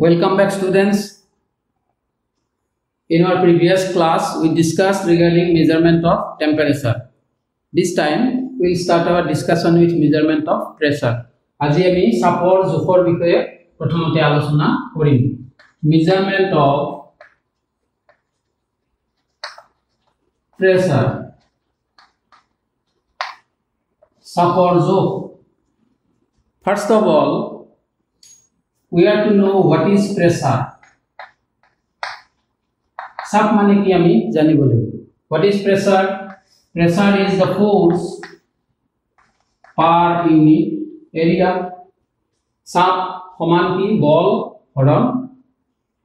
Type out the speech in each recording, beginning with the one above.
Welcome back, students. In our previous class, we discussed regarding measurement of temperature. This time, we will start our discussion with measurement of pressure. আজি আমি চাপৰ জোখৰ বিষয়ে প্ৰথমতে আলোচনা কৰিম। Measurement of pressure. চাপৰ জোখ. First of all, we have to know what is pressure. Sap mane ki ami janibo lagibo. What is pressure? Pressure is the force per unit area. Sap সমান কি বল হৰণ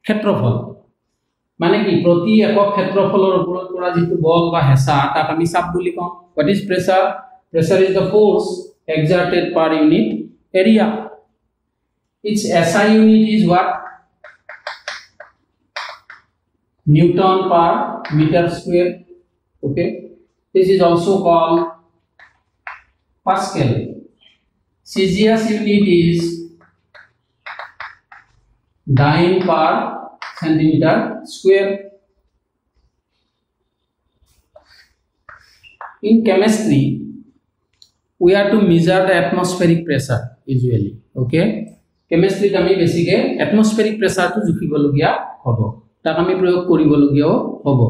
ক্ষেত্ৰফল মানে কি প্ৰতি একক ক্ষেত্ৰফলৰ ওপৰত পৰা যিটো বল বা হেঁচা তাক আমি চাপ বুলি কওঁ। What is pressure? Pressure is the force exerted per unit area. Its SI unit is what? Newton per meter square. Okay, this is also called Pascal. CGS unit is dyne per centimeter square. In chemistry, we have to measure the atmospheric pressure usually. Okay, chemistry আমি বেসিকে atmospheric pressure to জুখিবলগিয়া হ'ব তাক আমি প্ৰয়োগ কৰিবলগিয়া হ'ব।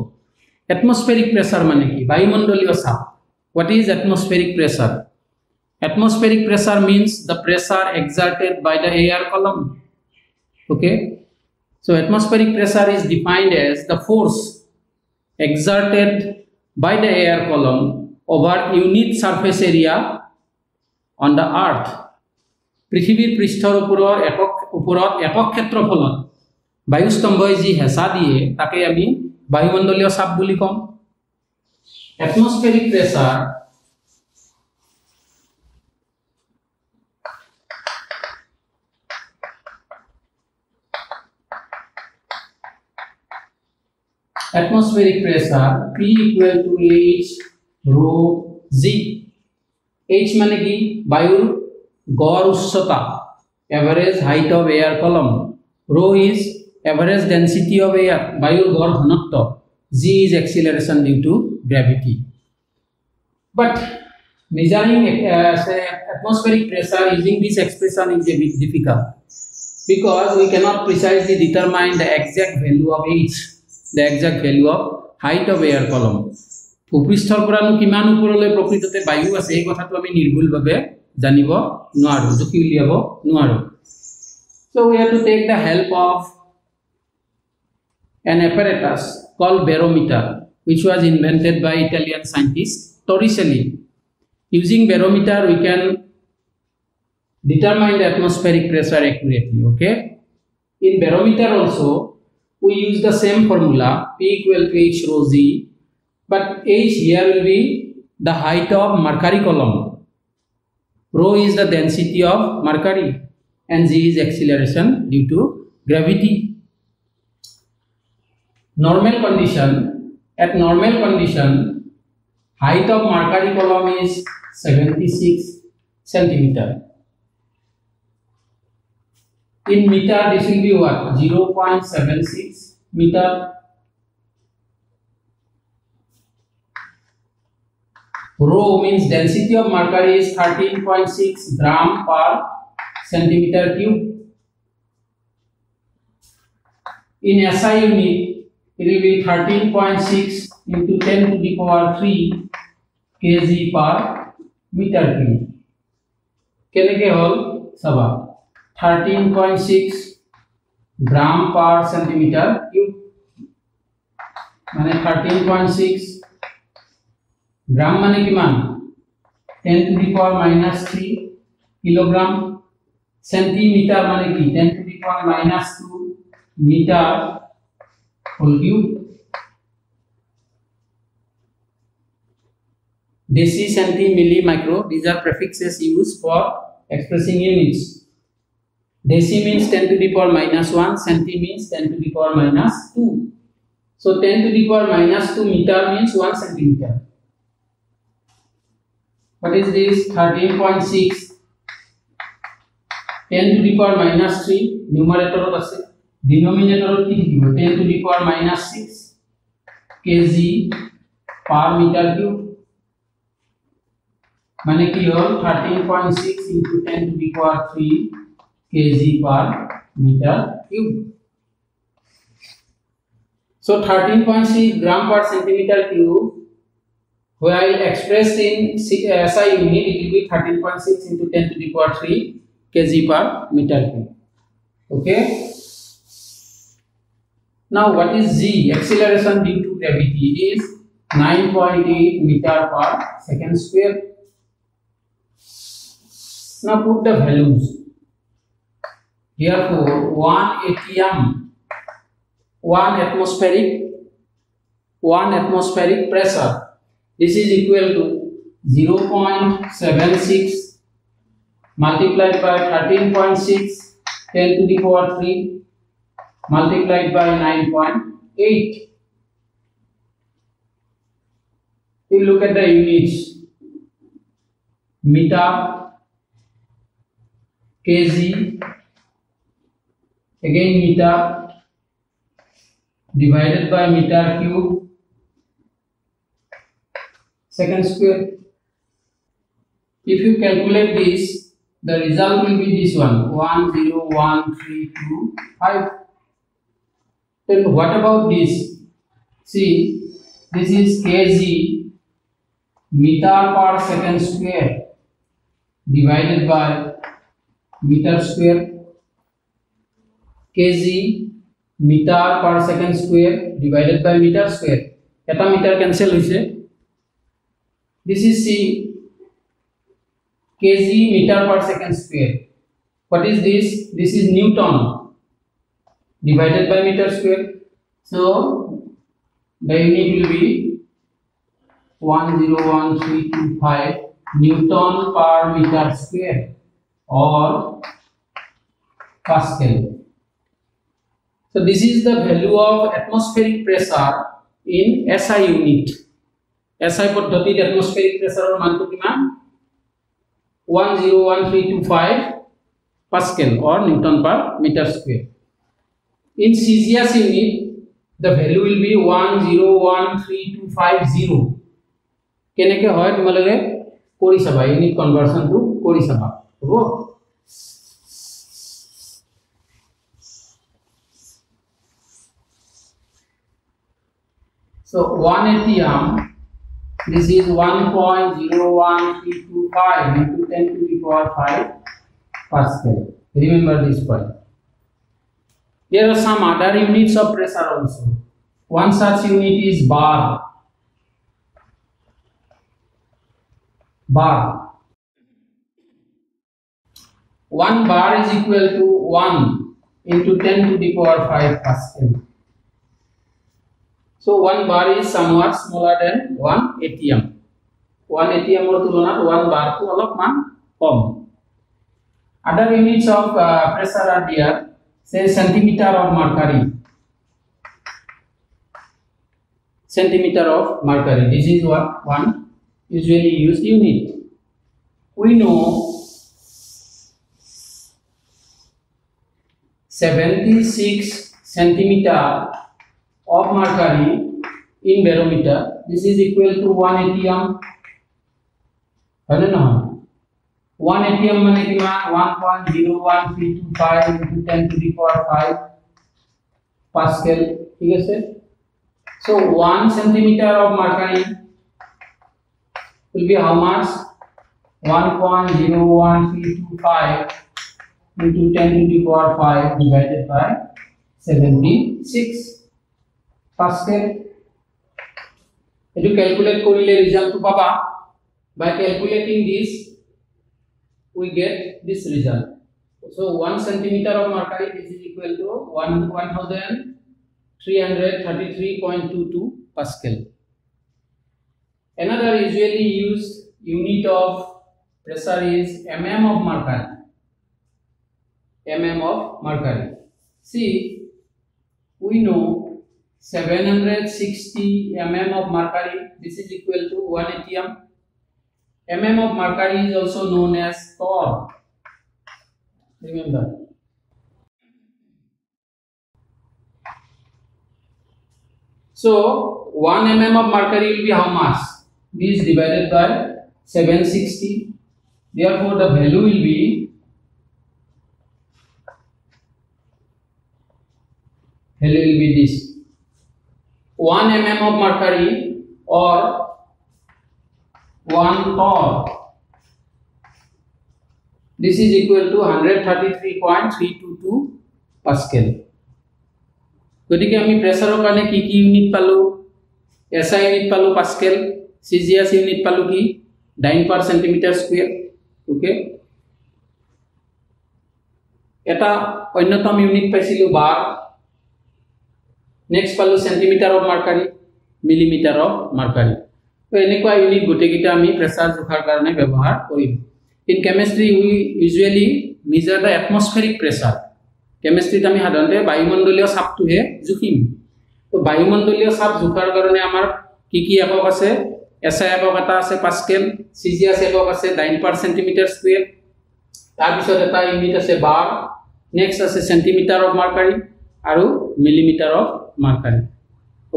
atmospheric pressure মানে কি? বায়ুমণ্ডলীয় চাপ। What is atmospheric pressure? Atmospheric pressure means the pressure exerted by the air column. Okay, so atmospheric pressure is defined as the force exerted by the air column over unit surface area on the earth. পৃথিৱীৰ পৃষ্ঠৰ ওপৰত একক ক্ষেত্ৰফলত বায়ুস্তম্ভই যি হেঁচা দিয়ে তাকে আমি বায়ুমণ্ডলীয় চাপ বুলি কম। এটমস্ফেৰিক pressure P equal to H rho G. H মানে কি? বায়ুৰ গড় উচ্চতা, average height of air column. Rho is average density of air, বায়ুর গড় ঘনত্ব. G is acceleration due to gravity. But measuring atmospheric pressure using this expression is a bit difficult because we cannot precisely determine the exact value of H, the exact value of height of air column. ভূপৃষ্ঠৰ পৰা কিমান ওপৰলৈ প্ৰকৃততে বায়ু আছে এই কথাটো আমি নিৰ্ভুলভাৱে জানিব নোৱাৰো, জুখি উলিয়াব নোৱাৰো। So we have to take the help of an apparatus called barometer, which was invented by Italian scientist Torricelli. Using barometer, we can determine the atmospheric pressure accurately. Okay, in barometer also we use the same formula, P equal to H rho G, but H here will be the height of mercury column. Rho is the density of mercury and G is acceleration due to gravity. At normal condition, height of mercury column is 76 centimeter. In meter, this will be what? 0.76 meter. Rho means density of mercury is 13.6 gram per centimeter cube. In SI unit, it will be 13.6 into 10 to the power 3 kg per meter cube. Keneke hol saba 13.6 gram per centimeter cube. Mane 13.6 গ্রাম মানে কিমান 10 to the power minus 3 kilogram. Centimetre মানে কি 10 to the power minus 2 meter whole cube। Deci, centi, milli, micro, these are prefixes used for expressing units. Deci means 10 to the power minus 1, centi means 10 to the power minus 2. So 10 to the power minus 2 meter means 1 centimeter. What is this? 13.6 10 to the power minus 3 numerator আছে denominator কি থাকিব 10 to the power minus 6 kg per meter cube মানে কি হল 13.6 into 10 to the power 3 kg per meter cube. So 13.6 gram per centimeter cube, while expressed in SI unit, it will be 13.6 into 10 to the power 3 kg per meter cube. Okay. Now what is g? Acceleration due to gravity is 9.8 meter per second square. Now put the values. Therefore 1 atm, 1 atmospheric pressure, this is equal to 0.76 multiplied by 13.6 10 to the power 3 multiplied by 9.8. You look at the units: meter, kg, again meter, divided by meter cube second square. If you calculate this, the result will be this one: 101,325. Then what about this? See, this is kg meter per second square divided by meter square. Kg meter per second square divided by meter square. Eta meter cancel hoise. This is C, kg meter per second square. What is this? This is Newton divided by meter square. So the unit will be 101,325 Newton per meter square or Pascal. So this is the value of atmospheric pressure in SI unit. SI পদ্ধতিত atmospheric pressure মানটো কিমান 101,325 Pascal or Newton per meter square. In CGS unit, the value will be 101,3250. কেনেকে হয় তোমালোকে কৰি চাবা, unit কনভাৰ্সনটো কৰি চাবা হ'ব। So 1 atm, this is 1.01325 into 10 to the power 5 Pascal. Remember this point. There are some other units of pressure also. One such unit is bar. Bar. 1 bar is equal to 1 into 10 to the power 5 Pascal. So 1 bar is somewhat smaller than 1 atm. 1 atm or tulonat 1 bar to alopman kom. Other units of pressure are there. Say centimeter of mercury. Centimeter of mercury. This is what one usually used unit. We know 76 centimeter of mercury in barometer. This is equal to 1 atm. I don't know. 1 atm মানে কিমান 1.01325 into 10 to the power 5 Pascal. ঠিক আছে? So 1 centimeter of mercury will be how much? 1.01325 into 10 to the power 5 divided by 76 Pascal. If you calculate korile result to papa, by calculating this we get this result. So 1 centimeter of mercury, this is equal to 1333.22 Pascal. Another usually used unit of pressure is mm of mercury. Mm of mercury. See, we know 760 mm of mercury, this is equal to 1 atm. Mm of mercury is also known as torr. Remember. So 1 mm of mercury will be how much? This divided by 760. Therefore the value will be this 1 mm of mercury or 1 torr. This is equal to 133.322 Pascal. গতিকে আমি প্ৰেসাৰৰ কাৰণে কি কি unit পালো? SI unit পালো pascal, CGS unit পালো কি ডাইন পার centimetre square. ওকে, এটা অন্যতম ইউনিট পাইছিলো বার। নেক্সট পালো centimetre of mercury, millimetre of mercury. তো এনেকুৱা ইউনিট গোটেইকিটা আমি প্ৰেসাৰ জোখাৰ কাৰণে ব্যৱহাৰ কৰিম। In chemistry we usually measure the atmospheric pressure. Chemistry আমি সাধাৰণতে বায়ুমণ্ডলীয় চাপটোহে জুখিম। তো বায়ুমণ্ডলীয় চাপ জোখাৰ কাৰণে আমাৰ কি কি একক আছে? SI একক এটা আছে পাস্কেল, CGS একক আছে ডাইন পার সেন্টিমিটার স্কয়ার, তাৰ পিছত এটা ইউনিট আছে বার, নেক্সট আছে সেন্টিমিটার অফ মার্কারি আৰু millimetre of mercury.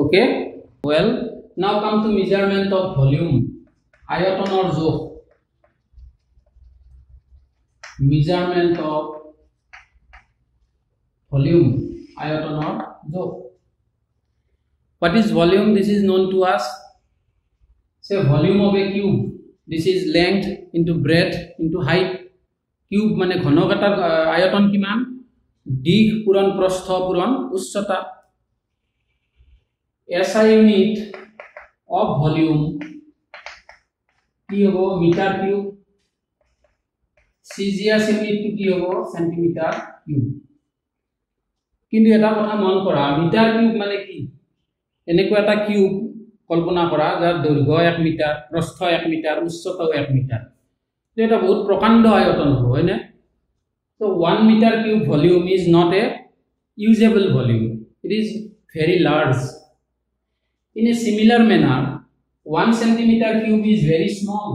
Okay, well now come to measurement of volume, আয়তনৰ জোখ। measurement of volume, ayotonor jokh. What is volume? This is known to us. Say volume of a cube. This is length into breadth into height. Cube mane ghonokatar ayoton kiman? Dig puran prostho puran uচ্চতা. SI unit of volume ki hobo meter cube. CGS unit to ki hobo centimeter cube. কিন্তু এটা কথা মন কৰা, metre cube মানে কি? এনেকুৱা এটা cube কল্পনা কৰা যাৰ দৈৰ্ঘ্য 1 মিটাৰ, প্ৰস্থ 1 মিটাৰ, উচ্চতাও 1 মিটাৰ। এটা বহুত প্ৰকাণ্ড আয়তন হ'ব, হয়নে? So 1 meter cube volume is not a usable volume. It is very large. In a similar manner, 1 centimeter cube is very small.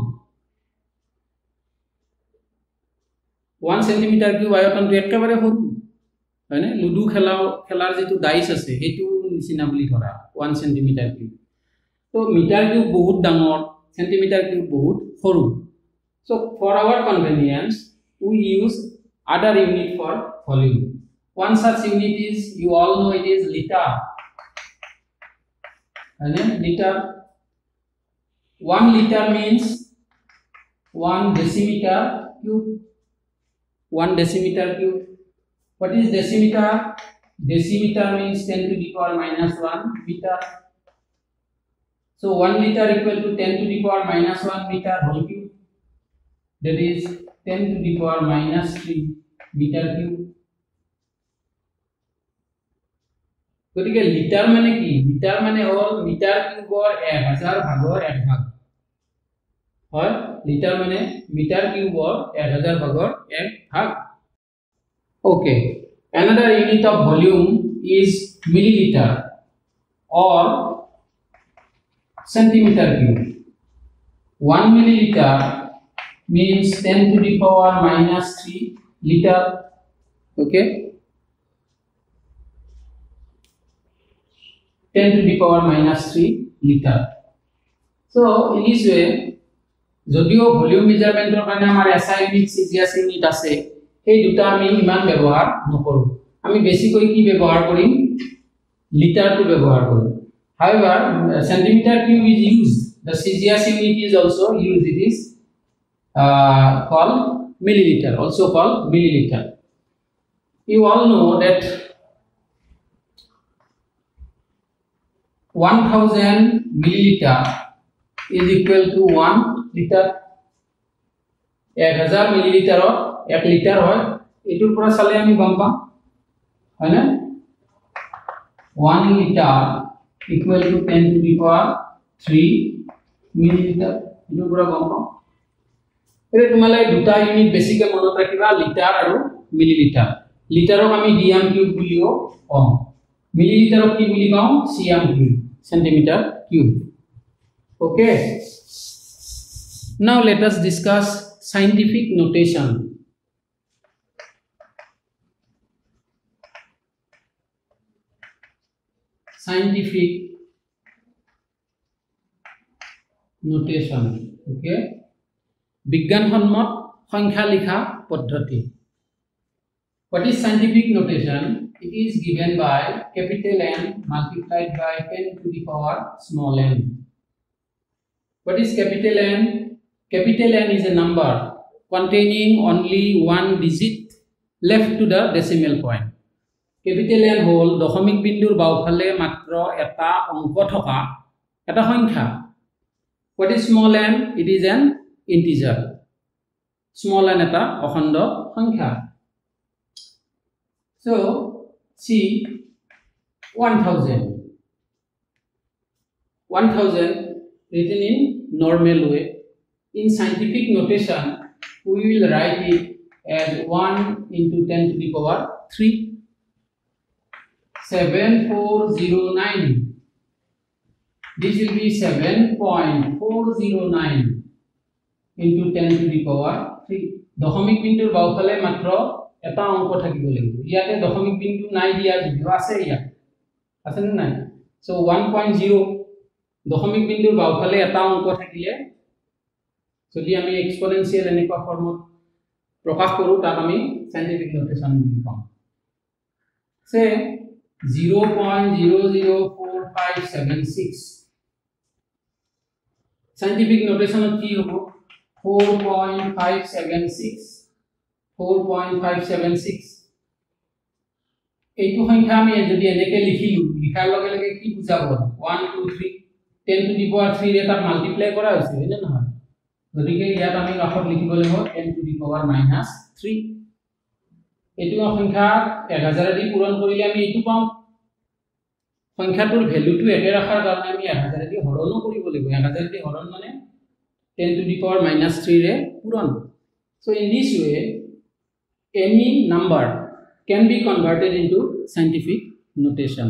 1 centimeter cube আয়তনটো একেবাৰে সৰু, হয়নে? লুডু খেলাৰ যেটো ডাইস আছে হেতু নিচিনা বুলি ধৰা 1 centimeter cube। তো মিটাৰ কিউব বহুত ডাঙৰ, সেন্টিমিটাৰ কিউব বহুত সৰু। So for our convenience we use other unit for volume. One such unit is, you all know, it is liter. And then liter, 1 liter means 1 decimeter cube. 1 decimeter cube. What is decimeter? Decimeter means 10 to the power minus 1 meter. So 1 liter equal to 10 to the power minus 1 meter whole cube. That is 10 to the power minus 3 meter cube. গতিকে litre মানে কি? Litre মানে হল metre কিউবৰ 1000 ভাগৰ 1 ভাগ হয়। Litre মানে metre কিউবৰ 1000 ভাগৰ 1 ভাগ। Okay, another unit of volume is milliliter or centimeter cube. 1 milliliter means 10 to the power minus 3 liter. Okay, 10 to the power minus 3 liter. So in this way, যদিও volume মেজারমেন্টৰ কাৰণে আমাৰ SI unit, CGS unit আছে, এই দুটা আমি ইমান ব্যৱহাৰ নকৰো। আমি বেছিকৈ কি ব্যৱহাৰ কৰিম? লিটাৰটো ব্যৱহাৰ কৰিম। However, centimeter cube is used. The CGS unit is also used. It is called milliliter, also called milliliter. You all know that 1000 milliliter is equal to 1 liter. 1000 milliliter or 1 liter হয়। এটুৰ পৰা চালে আমি গম পাম, হয় না? 1 liter equal to 10 to the power 3 milliliter, এটুৰ পৰা গম পাম। এৰে তোমালে দুটা ইউনিট বেছিকে মনত ৰাখিবা, লিটাৰ আৰু মিলিলিটাৰ। লিটাৰক আমি ডিএম কিউব বুলিও কওঁ, মিলিলিটাৰক কি বুলি কওঁ? CM cube, centimetre cube. Okay, now let us discuss scientific notation. Scientific notation. Okay, বিজ্ঞানসন্মত সংখ্যা লিখা পদ্ধতি. What is scientific notation? It is given by capital N multiplied by 10 to the power small n. What is capital N? Capital N is a number containing only one digit left to the decimal point. Capital N হল দশমিক বিন্দুৰ বাওফালে মাত্ৰ এটা অংক থকা এটা সংখ্যা. What is small n? It is an integer. Small n এটা অখণ্ড সংখ্যা. So see 1000 written in normal way. In scientific notation we will write it as 1 into 10 to the power 3. 7409. This will be 7.409 into 10 to the power 3. দশমিক বিন্দুৰ বাওফালে মাত্ৰ এটা অংক থাকিব লাগিব. ইয়াতে দশমিক বিন্দু নাই দিয়া যদিও আছে, ইয়াত আছে নে নাই? সো 1.0 দশমিক বিন্দুৰ বাওফালে এটা অংক থাকিলে যদি আমি এক্সপোনেনশিয়াল এনেকুৱা ফৰ্মত প্ৰকাশ কৰো তাক আমি সাইন্টিফিক নোটেশন বুলি কওঁ. সে 0.004576 scientific notation কি হ'ব 4.576 এইটো সংখ্যা আমি যদি এনেকে লিখিলো লিখাৰ লগে লগে কি বুজাব 1 2 3 10 to the power 3 এটা মাল্টিপ্লাই কৰা হৈছে হয়নে নহয় গতিকে ইয়াত আমি কাষত লিখিব লাগিব 10 to the power -3 এইটো সংখ্যা 1000 দি পূৰণ কৰিলে আমি এইটো পাম সংখ্যাটোৰ ভ্যালুটো একে ৰাখাৰ কাৰণে আমি 1000 দি হৰণো কৰিব লাগিব 1000 দি হৰণ মানে 10 to the power -3 ৰে পূৰণ so in this way any number can be converted into scientific notation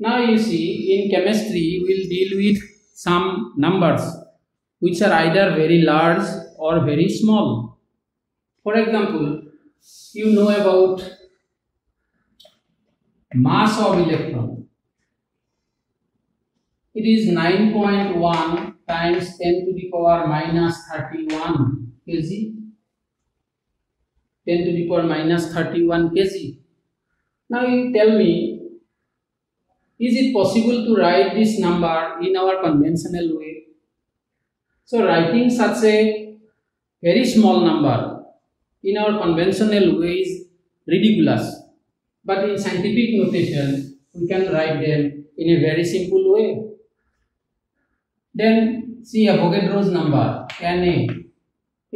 now you see in chemistry we will deal with some numbers which are either very large or very small for example you know about mass of electron it is 9.1 times 10 to the power -31 kg 10 to the power -31 kg now you tell me is it possible to write this number in our conventional way so writing such a very small number in our conventional way is ridiculous but in scientific notation we can write them in a very simple way then see Avogadro's number Na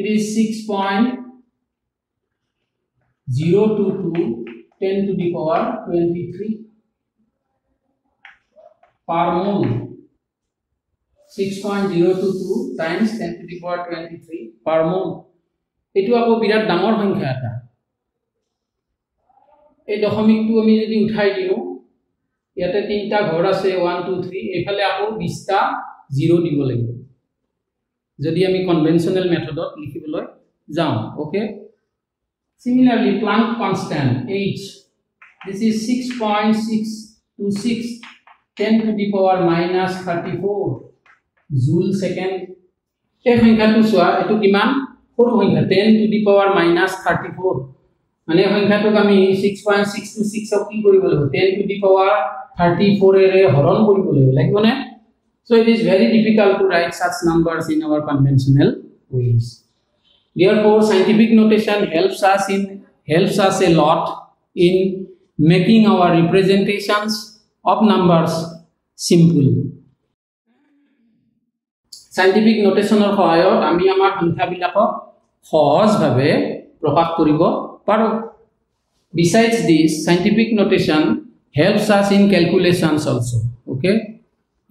it is 6.022 10 to the power 23 per mole 6.022 times 10 to the power 23 per mole এটো আকো বিরাট ডাঙৰ সংখ্যা এটা এই দশমিকটো আমি যদি উঠাই দিও ইয়াতে তিনটা ঘৰ আছে 1 2 3 এফালে আকো 20টা 0 দিব লাগিব যদি আমি কনভেনশনাল মেথডত লিখিবলৈ যাও ওকে similarly Planck constant h this is 6.626 10 to the power -34 joule second এই সংখ্যাটো সোয়া এটো কিমান সৰু সংখ্যা 10 to the power -34 মানে সংখ্যাটোক আমি 6.626 অক কি কৰিব লাগিব 10 to the power 34 এৰে হৰণ কৰিব লাগিব মানে so it is very difficult to write such numbers in our conventional ways therefore scientific notation helps us a lot in making our representations of numbers simple scientific notation or সহায়ত আমি আমাৰ সংখ্যাবিলাকক সহজভাৱে প্ৰকাশ কৰিব পাৰো besides this scientific notation helps us in calculations also okay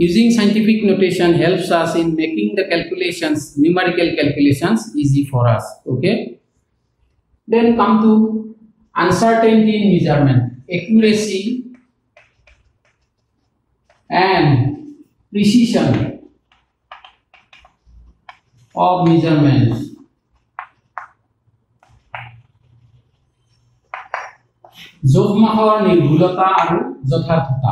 using scientific notation helps us in making the calculations numerical calculations easy for us okay then come to uncertainty in measurement accuracy and precision of measurements জোখমাখৰ নিৰ্ভুলতা আৰু যথাৰ্থতা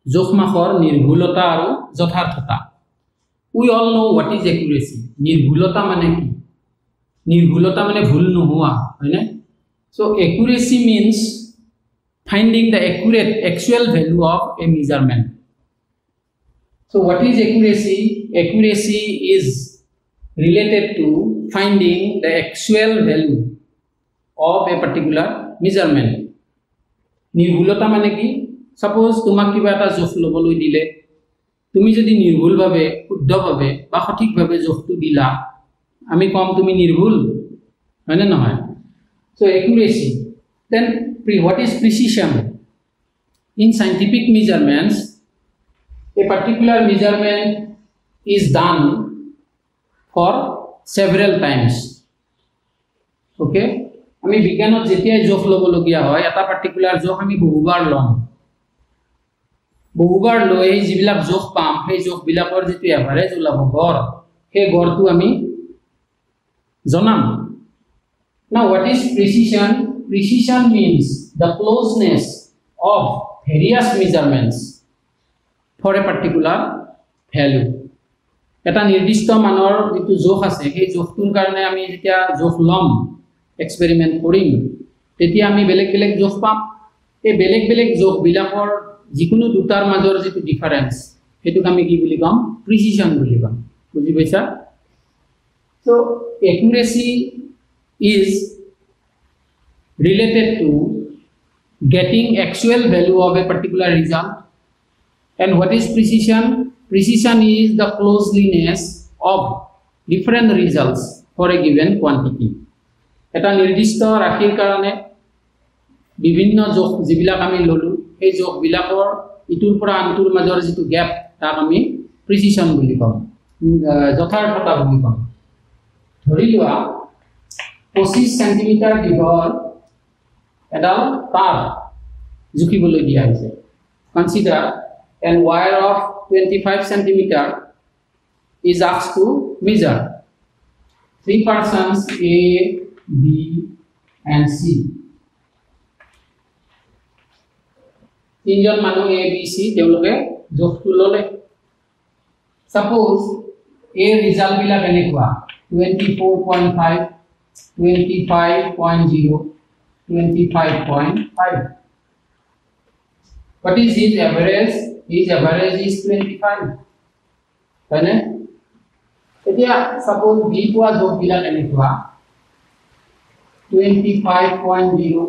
জোখমাখৰ নিৰ্ভুলতা আৰু যথাৰ্থতা we all know what is accuracy. Nirghulota mane ki? Nirghulota mane bhul nohoa, hoy na? So accuracy means finding the accurate actual value of a measurement. So what is accuracy? Accuracy is related to finding the actual value of a particular measurement. Nirghulota mane ki? Suppose tumak kiba eta jokh loboloi dile, তুমি যদি নির্ভুলভাবে শুদ্ধভাবে বা সঠিকভাবে জোখটো দিলা, আমি কম তুমি নির্ভুল, হয় না নহয়? So accuracy. Then what is precision? In scientific measurements, a particular measurement is done for several times. Okay? আমি বিজ্ঞানত যেতিয়াই জোখ লবলগীয়া হয়, এটা পার্টিকুলার জোখ আমি বহুবার লম। বহুবার লৈ যিবিলাক জোখ পাম, সেই জোখবিলাকৰ যেটো এভাৰেজ ওলাব গড়, সেই গড়টো আমি জনাম। Now what is precision? Precision means the closeness of various measurements for a particular value. এটা নিৰ্দিষ্ট মানৰ যেটো জোখ আছে, সেই জোখটোৰ কাৰণে আমি যেতিয়া জোখ লম, এক্সপেৰিমেন্ট কৰিম, তেতিয়া আমি বেলেগ বেলেগ জোখ পাম। এই বেলেগ বেলেগ জোখবিলাকৰ যিকোনো দুটাৰ মাজৰ যেটো ডিফাৰেন্স, হেতুক আমি কি বুলি কম? প্ৰিচিজন বুলি কম। বুজি পাইছা? So accuracy is related to getting actual value of a particular result. And what is precision? Precision is the closeliness of different results for a given quantity. এটা নিৰ্দিষ্ট ৰাশিৰ কাৰণে বিভিন্ন জোখ যিবিলাক আমি ললো, এই জোখবিলাকৰ ইটোৰ পৰা আনটোৰ মাজৰ যেটো গ্যাপ, তাক আমি প্ৰিচিজন বুলি কম, যথাৰ্থতা বুলি কম। ধৰি লোৱা 25 সেন্টিমিটাৰ দীঘল এডাল তার জুখিবলৈ দিয়া হৈছে। Consider an wire of 25 centimeter is asked to measure 3 persons A, B and C. তিনজন মানুহ A, B, C তেওঁলোকে জোখটো ললে। Suppose A ৰিজাল্ট বিলাক এনেকুৱা 24.5, 25.0, 25.5. What is his average? His average is 25. Right? এতিয়া suppose B পোৱা জোখ বিলাক এনেকুৱা 25.0,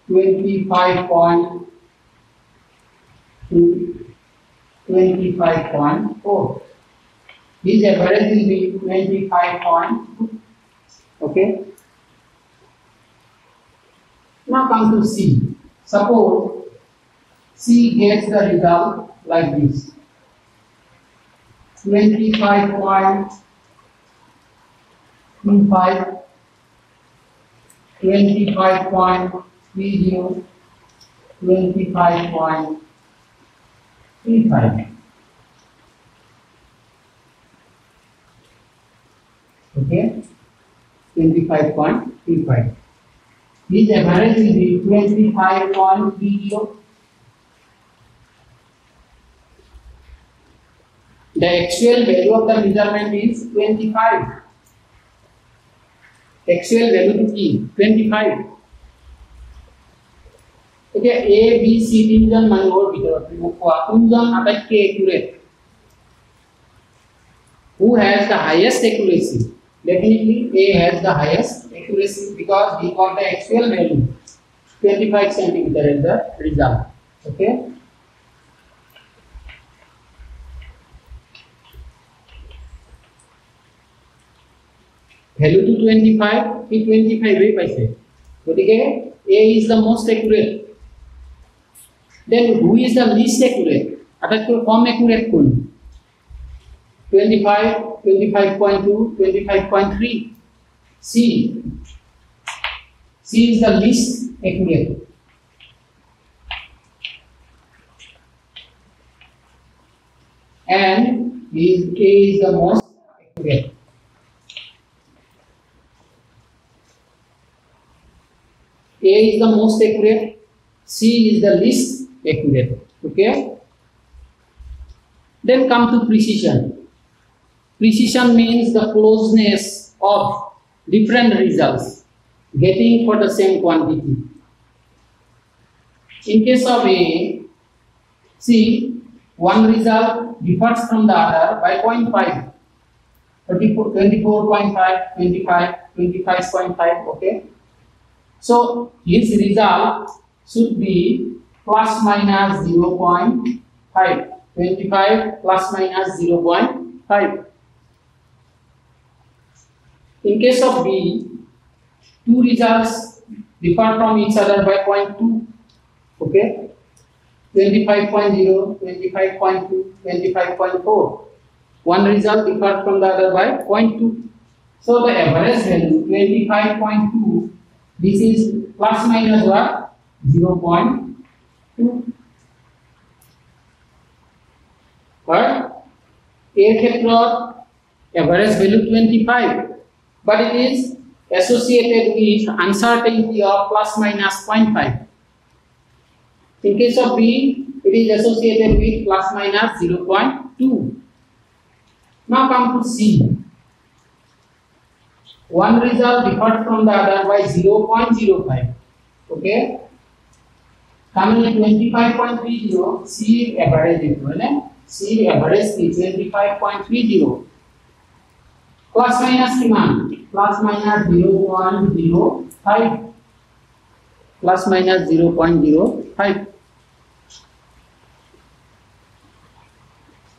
25.2, 25.4. His average will be 25.2. Okay. Now come to C. Suppose C gets the result like this: 25.25, 25.30, 25.35. Okay, 25.35. His average will be 25.30. The actual value of the measurement is 25. Actual value to key 25. Okay, A, B, C তিনজন মানুহৰ ভিতৰত কোনজন আটাইতকৈ accurate? Who has the highest accuracy? Definitely A has the highest accuracy because he got the actual value 25 centimeter as the result. Okay. Value to 25, he 25 way paise. Gotike A is the most accurate. Then who is the least accurate? Atakoi kom accurate kon? 25, 25.2, 25.3. C. C is the least accurate. And A is the most accurate. A is the most accurate. C is the least accurate. Okay. Then come to precision. Precision means the closeness of different results getting for the same quantity. In case of A, see, one result differs from the other by 0.5, 24.5, 25, 25.5, okay. So his result should be plus minus 0.5, 25 plus minus 0.5. In case of B, two results differ from each other by 0.2, okay, 25.0, 25.2, 25.4. One result differs from the other by 0.2. So the average value 25.2. This is plus minus what? 0.2. But A average value 25. But it is associated with uncertainty of plus minus 0.5. In case of B, it is associated with plus minus 0.2. Now come to C. One result differs from the other by 0.05. Okay. Coming to 25.30, C average equivalent. C average is 25.30. Plus minus demand. Plus minus 0.05. Plus minus 0.05.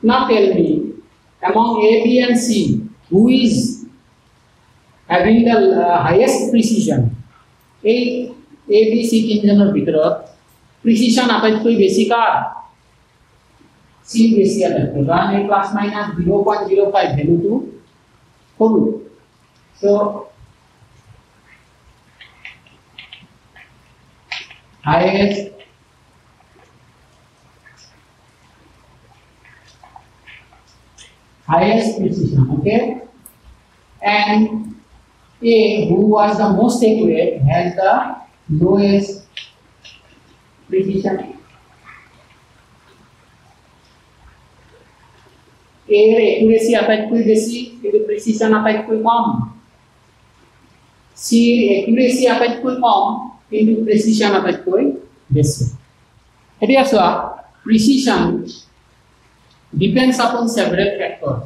Now tell me, among A, B and C, who is having the highest precision? A, B, C তিনজনের ভিতৰত precision আটাইতকৈ বেছি কাৰ? C বেছি আটাইতকৈ, কাৰণ এই plus minus 0.05 ভ্যালুটো সৰু। So highest precision, okay, and A, who was the most accurate, has the lowest precision. A accuracy আটাইতকৈ বেছি কিন্তু precision আটাইতকৈ কম। C accuracy আটাইতকৈ কম কিন্তু precision আটাইতকৈ বেছি। এতিয়া চোৱা, precision depends upon several factors.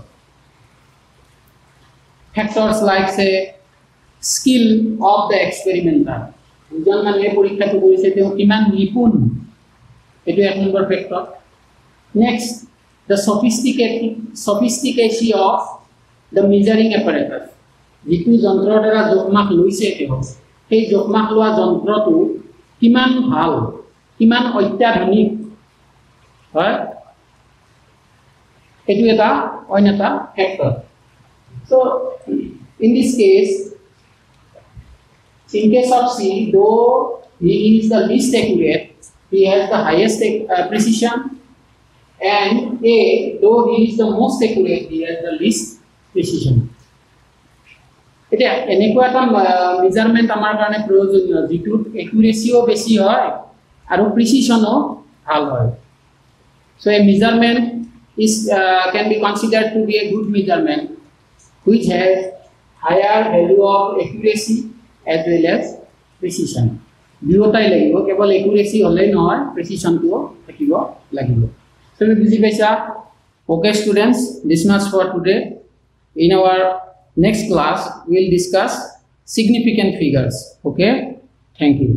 Factors like say skill of the experimenter. দুজন মানুহে পৰীক্ষাটো কৰিছে তেওঁ কিমান নিপুণ, এটো এক number factor. Next, the sophistication of the measuring apparatus. যিটো যন্ত্ৰৰ দ্বাৰা জোখমাখ লৈছে তেওঁ, সেই জোখমাখ লোৱা যন্ত্ৰটো কিমান ভাল, কিমান অত্যাধুনিক হয়, এটো এটা অন্য এটা factor. So in this case, in case of C, though he is the least accurate, he has the highest precision, and A, though he is the most accurate, he has the least precision. এতিয়া এনেকুৱা এটা measurement আমাৰ কাৰণে প্ৰয়োজনীয় যিটো একুৰেচিও বেছি হয় আৰু প্ৰিচিশনও ভাল হয়। So a measurement is can be considered to be a good measurement which has higher value of accuracy as well as precision. দুয়োটাই লাগিব, কেৱল accuracy হলেই নহয়, precisionটোও থাকিব লাগিব। So বুজি পাইছা? Okay students, this much for today. In our next class we will discuss significant figures. Okay, thank you.